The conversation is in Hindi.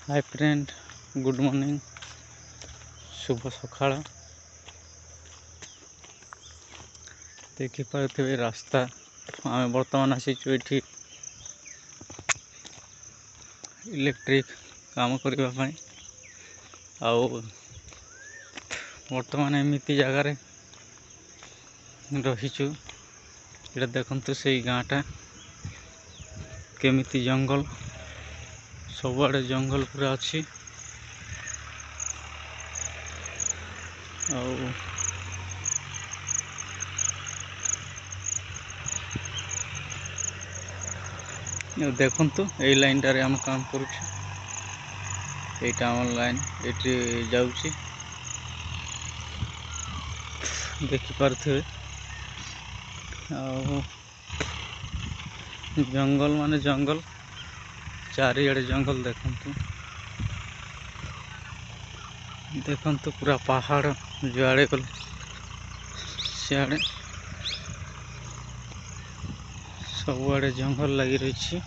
हाय फ्रेंड, गुड मॉर्निंग, शुभ सकाळ। देखिपे रास्ता आम बर्तमान आसीचु ये इलेक्ट्रिक काम करने आउ बर्तमान एमती जगार रहीचु। इटा देखंतु से गाँटा केमिति जंगल, सबुआड़े जंगल पूरा अच्छी। देखंतु ये लाइन टारे हम काम करुछु, एटा हमर लाइन एटी जाउची। देखि पारथिबे जंगल माने जंगल, चारिआडे जंगल। देखंतु पूरा पहाड़, जुआड़े गले सियाड़े सबुआड़े जंगल लगी रही।